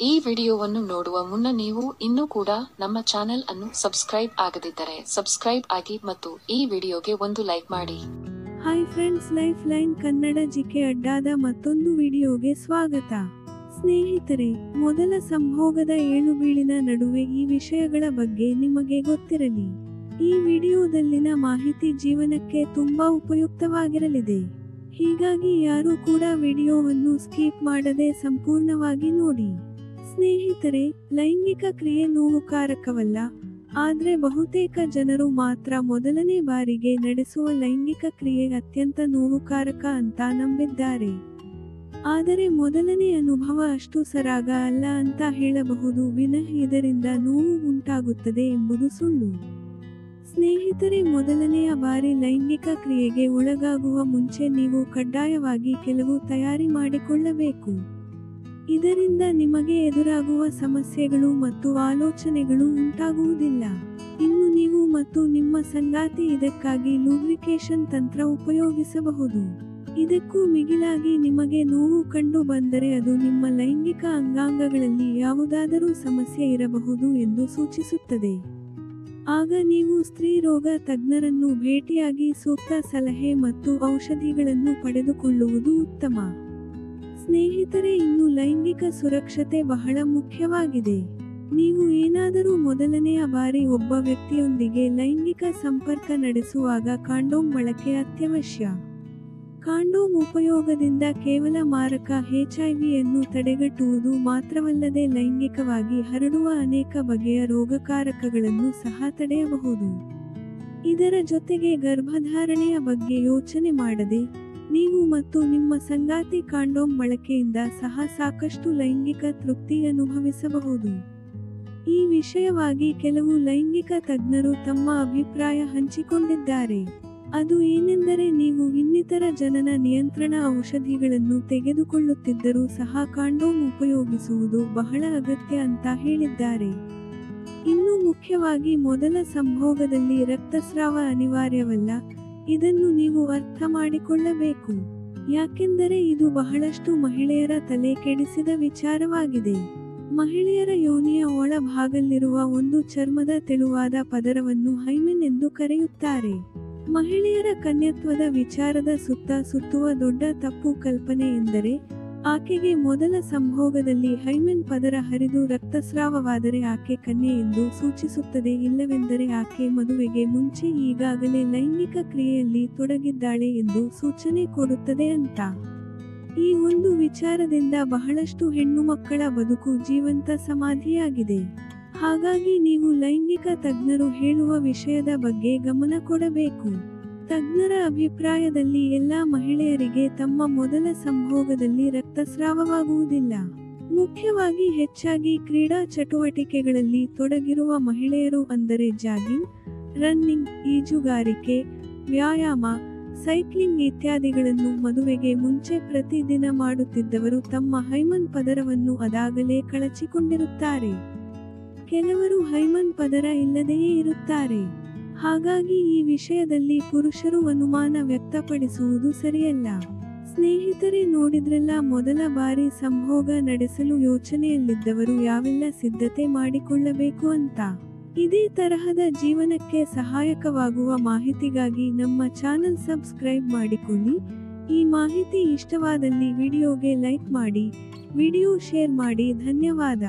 ಈ ವಿಡಿಯೋವನ್ನು ನೋಡುವ ಮುನ್ನ ನೀವು ಇನ್ನೂ ಕೂಡ ನಮ್ಮ ಚಾನೆಲ್ ಅನ್ನು ಸಬ್ಸ್ಕ್ರೈಬ್ ಆಗದಿದ್ದರೆ ಸಬ್ಸ್ಕ್ರೈಬ್ ಆಗಿ ಮತ್ತು ಈ ವಿಡಿಯೋಗೆ ಒಂದು ಲೈಕ್ ಮಾಡಿ. Hi friends, life line Kannada GK ಅಡ್ಡಾದ ಮತ್ತೊಂದು ವಿಡಿಯೋಗೆ ಸ್ವಾಗತ. ಸ್ನೇಹಿತರೆ, ಮೊದಲ ಸಂಭೋಗದ ಏಳುಬೀಳಿನ ನಡುವೆ ಈ ವಿಷಯಗಳ ಬಗ್ಗೆ ನಿಮಗೆ ಗೊತ್ತಿರಲಿ. ಈ ವಿಡಿಯೋದಲ್ಲಿನ ಮಾಹಿತಿ ಜೀವನಕ್ಕೆ ತುಂಬಾ ಉಪಯುಕ್ತವಾಗಿರಲಿದೆ. ಹೀಗಾಗಿ ಯಾರೂ ಕೂಡ ವಿಡಿಯೋವನ್ನು ಸ್ಕಿಪ್ ಮಾಡದೆ ಸಂಪೂರ್ಣವಾಗಿ ನೋಡಿ. ಸ್ನೇಹಿತರೆ, ಲೈಂಗಿಕ ಕ್ರಿಯೆ ನೋವುಕಾರಕವಲ್ಲ, ಆದ್ರೆ ಬಹುತೇಕ ಜನರು ಮಾತ್ರ ಮೊದಲನೇ ಬಾರಿಗೆ ನಡೆಸುವ ಲೈಂಗಿಕ ಕ್ರಿಯೆ ಅತ್ಯಂತ ನೋವುಕಾರಕ ಅಂತ ನಂಬಿದ್ದಾರೆ. ಆದರೆ ಮೊದಲನೇ ಅನುಭವ ಅಷ್ಟು ಸರಾಗ ಅಲ್ಲ ಅಂತ ಹೇಳಬಹುದು ವಿನಃ ಇದರಿಂದ ನೋವು ಉಂಟಾಗುತ್ತದೆ ಎಂಬುದು ಸುಳ್ಳು. ಸ್ನೇಹಿತರೆ, ಮೊದಲನೆಯ ಬಾರಿ ಲೈಂಗಿಕ ಕ್ರಿಯೆಗೆ ಒಳಗಾಗುವ ಮುಂಚೆ ನೀವು ಕಡ್ಡಾಯವಾಗಿ ಕೆಲವು ತಯಾರಿ ಮಾಡಿಕೊಳ್ಳಬೇಕು. ಇದರಿಂದ ನಿಮಗೆ ಎದುರಾಗುವ ಸಮಸ್ಯೆಗಳು ಮತ್ತು ಆಲೋಚನೆಗಳು ಉಂಟಾಗುವುದಿಲ್ಲ. ಇನ್ನು ನೀವು ಮತ್ತು ನಿಮ್ಮ ಸಂಗಾತಿ ಇದಕ್ಕಾಗಿ ಲೂಬ್ರಿಕೇಶನ್ ತಂತ್ರ ಉಪಯೋಗಿಸಬಹುದು. ಇದಕ್ಕೂ ಮಿಗಿಲಾಗಿ ನಿಮಗೆ ನೋವು ಕಂಡು ಬಂದರೆ ಅದು ನಿಮ್ಮ ಲೈಂಗಿಕ ಅಂಗಾಂಗಗಳಲ್ಲಿ ಯಾವುದಾದರೂ ಸಮಸ್ಯೆ ಇರಬಹುದು ಎಂದು ಸೂಚಿಸುತ್ತದೆ. ಆಗ ನೀವು ಸ್ತ್ರೀ ರೋಗ ತಜ್ಞರನ್ನು ಭೇಟಿಯಾಗಿ ಸೂಕ್ತ ಸಲಹೆ ಮತ್ತು ಔಷಧಿಗಳನ್ನು ಪಡೆದುಕೊಳ್ಳುವುದು ಉತ್ತಮ. ಸ್ನೇಹಿತರೆ, ಇನ್ನು ಲೈಂಗಿಕ ಸುರಕ್ಷತೆ ಬಹಳ ಮುಖ್ಯವಾಗಿದೆ. ನೀವು ಏನಾದರೂ ಮೊದಲನೆಯ ಬಾರಿ ಒಬ್ಬ ವ್ಯಕ್ತಿಯೊಂದಿಗೆ ಲೈಂಗಿಕ ಸಂಪರ್ಕ ನಡೆಸುವಾಗ ಕಾಂಡೋಮ್ ಬಳಕೆ ಅತ್ಯವಶ್ಯ. ಕಾಂಡೋಮ್ ಉಪಯೋಗದಿಂದ ಕೇವಲ ಮಾರಕ HIV-ಯನ್ನು ತಡೆಗಟ್ಟುವುದು ಮಾತ್ರವಲ್ಲದೆ ಲೈಂಗಿಕವಾಗಿ ಹರಡುವ ಅನೇಕ ಬಗೆಯ ರೋಗಕಾರಕಗಳನ್ನು ಸಹ ತಡೆಯಬಹುದು. ಇದರ ಜೊತೆಗೆ ಗರ್ಭಧಾರಣೆಯ ಬಗ್ಗೆ ಯೋಚನೆ ಮಾಡದೆ ನೀವು ಮತ್ತು ನಿಮ್ಮ ಸಂಗಾತಿ ಕಾಂಡೋಮ್ ಬಳಕೆಯಿಂದ ಸಹ ಸಾಕಷ್ಟು ಲೈಂಗಿಕ ತೃಪ್ತಿ ಅನುಭವಿಸಬಹುದು. ಈ ವಿಷಯವಾಗಿ ಕೆಲವು ಲೈಂಗಿಕ ತಜ್ಞರು ತಮ್ಮ ಅಭಿಪ್ರಾಯ ಹಂಚಿಕೊಂಡಿದ್ದಾರೆ. ಅದು ಏನೆಂದರೆ, ನೀವು ಇನ್ನಿತರ ಜನನ ನಿಯಂತ್ರಣ ಔಷಧಿಗಳನ್ನು ತೆಗೆದುಕೊಳ್ಳುತ್ತಿದ್ದರೂ ಸಹ ಕಾಂಡೋಮ್ ಉಪಯೋಗಿಸುವುದು ಬಹಳ ಅಗತ್ಯ ಅಂತ ಹೇಳಿದ್ದಾರೆ. ಇನ್ನು ಮುಖ್ಯವಾಗಿ ಮೊದಲ ಸಂಭೋಗದಲ್ಲಿ ರಕ್ತಸ್ರಾವ ಅನಿವಾರ್ಯವಲ್ಲ. ಇದನ್ನು ನೀವು ಅರ್ಥ ಮಾಡಿಕೊಳ್ಳಬೇಕು. ಯಾಕೆಂದರೆ ಇದು ಬಹಳಷ್ಟು ಮಹಿಳೆಯರ ತಲೆ ಕೆಡಿಸಿದ ವಿಚಾರವಾಗಿದೆ. ಮಹಿಳೆಯರ ಯೋನಿಯ ಒಳಭಾಗದಲ್ಲಿರುವ ಒಂದು ಚರ್ಮದ ತೆಳುವಾದ ಪದರವನ್ನು ಹೈಮೆನ್ ಎಂದು ಕರೆಯುತ್ತಾರೆ. ಮಹಿಳೆಯರ ಕನ್ಯತ್ವದ ವಿಚಾರದ ಸುತ್ತ ಸುತ್ತುವ ದೊಡ್ಡ ತಪ್ಪು ಕಲ್ಪನೆ ಎಂದರೆ, ಆಕೆಗೆ ಮೊದಲ ಸಂಭೋಗದಲ್ಲಿ ಹೈಮೆನ್ ಪದರ ಹರಿದು ರಕ್ತಸ್ರಾವವಾದರೆ ಆಕೆ ಕನ್ಯೆ ಎಂದು ಸೂಚಿಸುತ್ತದೆ, ಇಲ್ಲವೆಂದರೆ ಆಕೆ ಮದುವೆಗೆ ಮುಂಚೆ ಈಗಾಗಲೇ ಲೈಂಗಿಕ ಕ್ರಿಯೆಯಲ್ಲಿ ತೊಡಗಿದ್ದಾಳೆ ಎಂದು ಸೂಚನೆ ಕೊಡುತ್ತದೆ ಅಂತ. ಈ ಒಂದು ವಿಚಾರದಿಂದ ಬಹಳಷ್ಟು ಹೆಣ್ಣುಮಕ್ಕಳ ಬದುಕು ಜೀವಂತ ಸಮಾಧಿಯಾಗಿದೆ. ಹಾಗಾಗಿ ನೀವು ಲೈಂಗಿಕ ತಜ್ಞರು ಹೇಳುವ ವಿಷಯದ ಬಗ್ಗೆ ಗಮನ ಕೊಡಬೇಕು. ತಜ್ಞರ ಅಭಿಪ್ರಾಯದಲ್ಲಿ ಎಲ್ಲಾ ಮಹಿಳೆಯರಿಗೆ ತಮ್ಮ ಮೊದಲ ಸಂಭೋಗದಲ್ಲಿ ರಕ್ತಸ್ರಾವವಾಗುವುದಿಲ್ಲ. ಮುಖ್ಯವಾಗಿ ಹೆಚ್ಚಾಗಿ ಕ್ರೀಡಾ ಚಟುವಟಿಕೆಗಳಲ್ಲಿ ತೊಡಗಿರುವ ಮಹಿಳೆಯರು, ಅಂದರೆ ಜಾಗಿಂಗ್, ರನ್ನಿಂಗ್, ಈಜುಗಾರಿಕೆ, ವ್ಯಾಯಾಮ, ಸೈಕ್ಲಿಂಗ್ ಇತ್ಯಾದಿಗಳನ್ನು ಮದುವೆಗೆ ಮುಂಚೆ ಪ್ರತಿದಿನ ಮಾಡುತ್ತಿದ್ದವರು ತಮ್ಮ ಹೈಮನ್ ಪದರವನ್ನು ಅದಾಗಲೇ ಕಳಚಿಕೊಂಡಿರುತ್ತಾರೆ. ಕೆಲವರು ಹೈಮನ್ ಪದರ ಇಲ್ಲದೆಯೇ ಇರುತ್ತಾರೆ. ಹಾಗಾಗಿ ಈ ವಿಷಯದಲ್ಲಿ ಪುರುಷರು ಅನುಮಾನ ವ್ಯಕ್ತಪಡಿಸುವುದು ಸರಿಯಲ್ಲ. ಸ್ನೇಹಿತರೆ, ನೋಡಿದ್ರಲ್ಲ, ಮೊದಲ ಬಾರಿ ಸಂಭೋಗ ನಡೆಸಲು ಯೋಚನೆಯಲ್ಲಿದ್ದವರು ಯಾವೆಲ್ಲ ಸಿದ್ಧತೆ ಮಾಡಿಕೊಳ್ಳಬೇಕು ಅಂತ. ಇದೇ ತರಹದ ಜೀವನಕ್ಕೆ ಸಹಾಯಕವಾಗುವ ಮಾಹಿತಿಗಾಗಿ ನಮ್ಮ ಚಾನೆಲ್ ಸಬ್ಸ್ಕ್ರೈಬ್ ಮಾಡಿಕೊಳ್ಳಿ. ಈ ಮಾಹಿತಿ ಇಷ್ಟವಾದಲ್ಲಿ ವಿಡಿಯೋಗೆ ಲೈಕ್ ಮಾಡಿ, ವಿಡಿಯೋ ಶೇರ್ ಮಾಡಿ. ಧನ್ಯವಾದ.